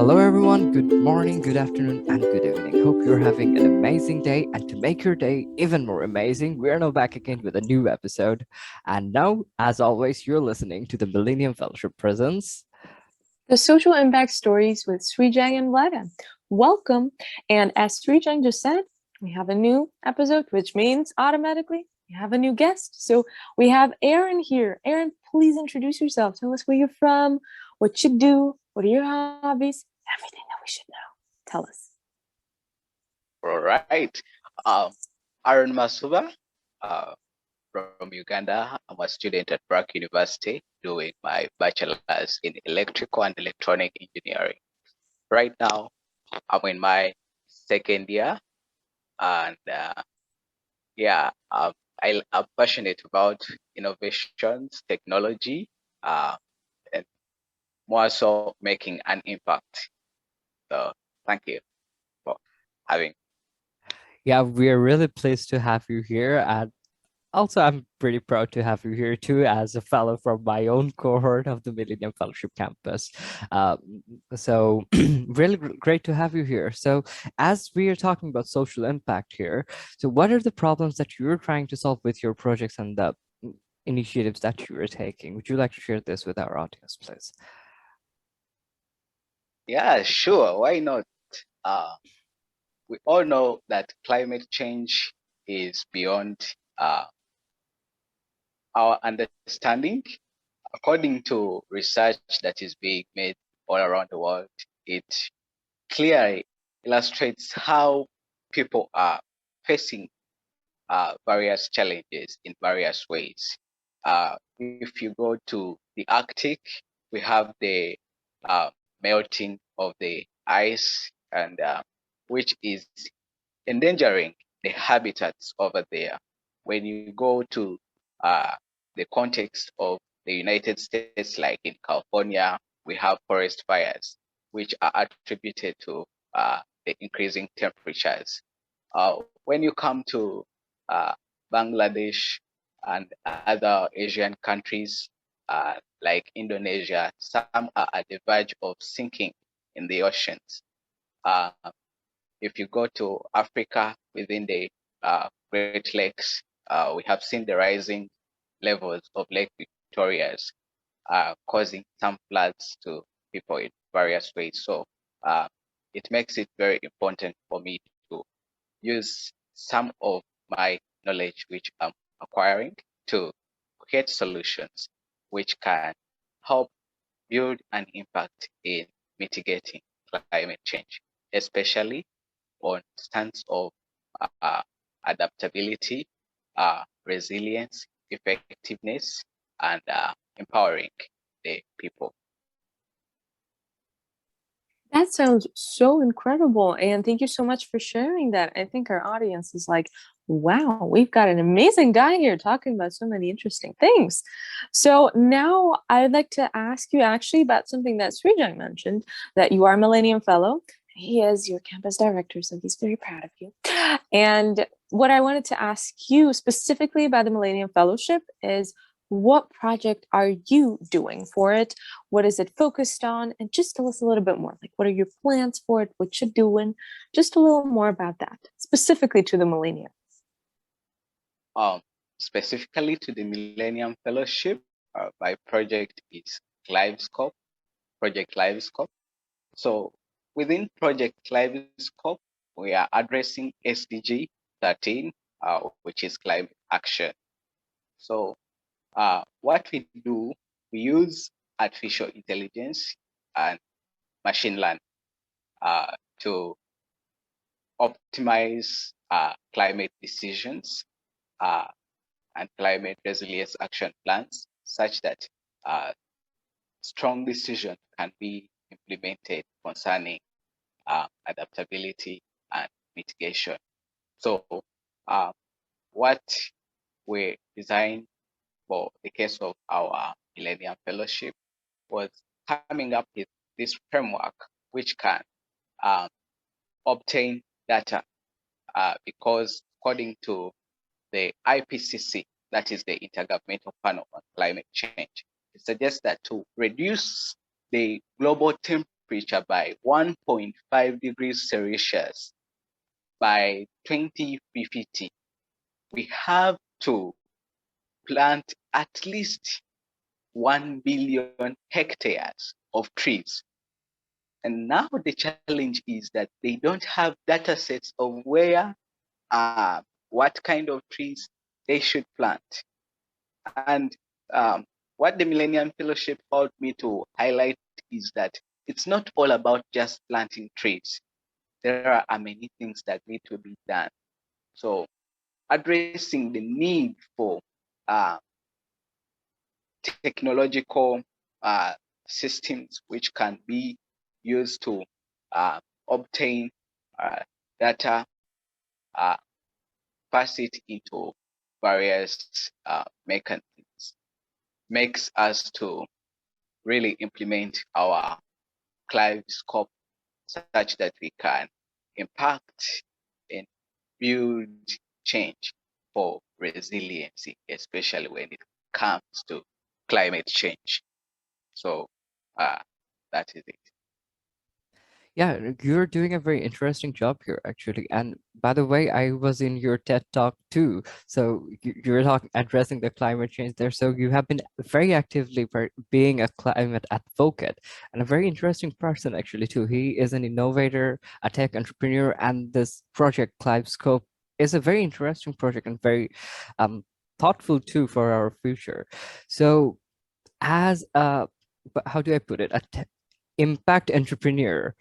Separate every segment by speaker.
Speaker 1: Hello, everyone. Good morning, good afternoon, and good evening. Hope you're having an amazing day. And to make your day even more amazing, we're now back again with a new episode. And now, as always, you're listening to the Millennium Fellowship Presents
Speaker 2: the social impact stories with Srijang and Vlada. Welcome. And as Srijang just said, we have a new episode, which means automatically we have a new guest. So we have Aaron here. Aaron, please introduce yourself. Tell us where you're from, what you do, what are your hobbies, everything that we should know. Tell us.
Speaker 3: All right. Aaron Masuba from Uganda. I'm a student at BRAC University doing my bachelor's in electrical and electronic engineering. Right now, I'm in my second year, and I'm passionate about innovations, technology, and more so making an impact. So thank you for having.
Speaker 1: Yeah, we're really pleased to have you here. And also, I'm pretty proud to have you here too, as a fellow from my own cohort of the Millennium Fellowship campus. So, really great to have you here. So, as we are talking about social impact here, so what are the problems that you're trying to solve with your projects and the initiatives that you are taking? Would you like to share this with our audience, please?
Speaker 3: Yeah, sure. Why not? We all know that climate change is beyond our understanding. According to research that is being made all around the world, it clearly illustrates how people are facing various challenges in various ways. If you go to the Arctic, we have the melting of the ice, and which is endangering the habitats over there. When you go to the context of the United States, like in California, we have forest fires, which are attributed to the increasing temperatures. When you come to Bangladesh and other Asian countries like Indonesia, some are at the verge of sinking in the oceans. Uh, if you go to Africa within the Great Lakes, we have seen the rising levels of Lake Victorias causing some floods to people in various ways. So it makes it very important for me to use some of my knowledge which I'm acquiring to create solutions which can help build an impact in mitigating climate change, especially on stance of uh, adaptability, resilience, effectiveness, and empowering the people.
Speaker 2: That sounds so incredible. And thank you so much for sharing that. I think our audience is like, wow, we've got an amazing guy here talking about so many interesting things. So now I'd like to ask you actually about something that Srijang mentioned, that you are a Millennium Fellow. He is your campus director, so he's very proud of you. And what I wanted to ask you specifically about the Millennium Fellowship is, what project are you doing for it? What is it focused on? And just tell us a little bit more. Like, what are your plans for it? What you're doing? Just a little more about that, specifically to the Millennium.
Speaker 3: Specifically to the Millennium Fellowship, my project is Clivi-Scope, Project Clivi-Scope. So within Project Clivi-Scope, we are addressing SDG 13, which is climate action. So what we do, we use artificial intelligence and machine learning to optimize climate decisions and climate resilience action plans, such that strong decisions can be implemented concerning adaptability and mitigation. So what we designed for the case of our Millennium Fellowship was coming up with this framework which can obtain data because according to the IPCC, that is the Intergovernmental Panel on Climate Change, it suggests that to reduce the global temperature by 1.5 degrees Celsius by 2050, we have to plant at least 1 billion hectares of trees. And now the challenge is that they don't have data sets of where, what kind of trees they should plant. And what the Millennium Fellowship helped me to highlight is that it's not all about just planting trees. There are many things that need to be done. So addressing the need for technological systems which can be used to obtain data, pass it into various mechanisms, makes us to really implement our Clivi-Scope such that we can impact and build change for resiliency, especially when it comes to climate change. So that is it.
Speaker 1: Yeah, you're doing a very interesting job here, actually. And by the way, I was in your TED Talk too. So you're talking addressing the climate change there. So you have been very actively being a climate advocate and a very interesting person, actually, too. He is an innovator, a tech entrepreneur, and this project Clivi-Scope is a very interesting project and very thoughtful too for our future. So as a, how do I put it, impact entrepreneur,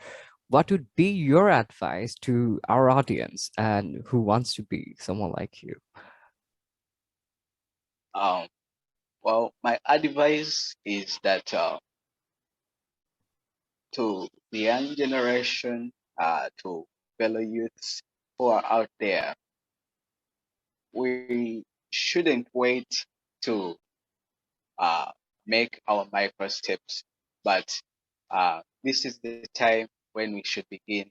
Speaker 1: what would be your advice to our audience and who wants to be someone like you?
Speaker 3: Well, my advice is that to the young generation, to fellow youths who are out there, we shouldn't wait to make our micro steps, but this is the time when we should begin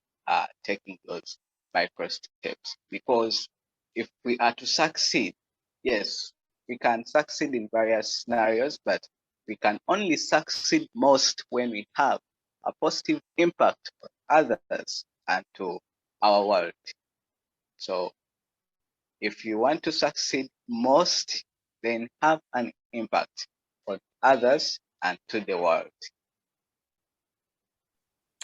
Speaker 3: taking those micro steps. Because if we are to succeed, yes, we can succeed in various scenarios, but we can only succeed most when we have a positive impact on others and to our world. So if you want to succeed most, then have an impact on others and to the world.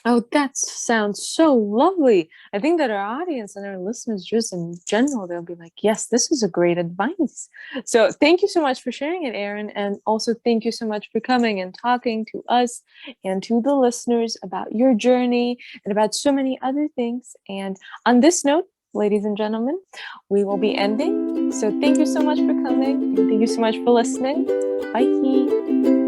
Speaker 2: Oh, that sounds so lovely. I think that our audience and our listeners, just in general, they'll be like, yes, this is a great advice. So thank you so much for sharing it, Aaron. And also thank you so much for coming and talking to us and to the listeners about your journey and about so many other things. And on this note, ladies and gentlemen, we will be ending. So thank you so much for coming and thank you so much for listening. Bye.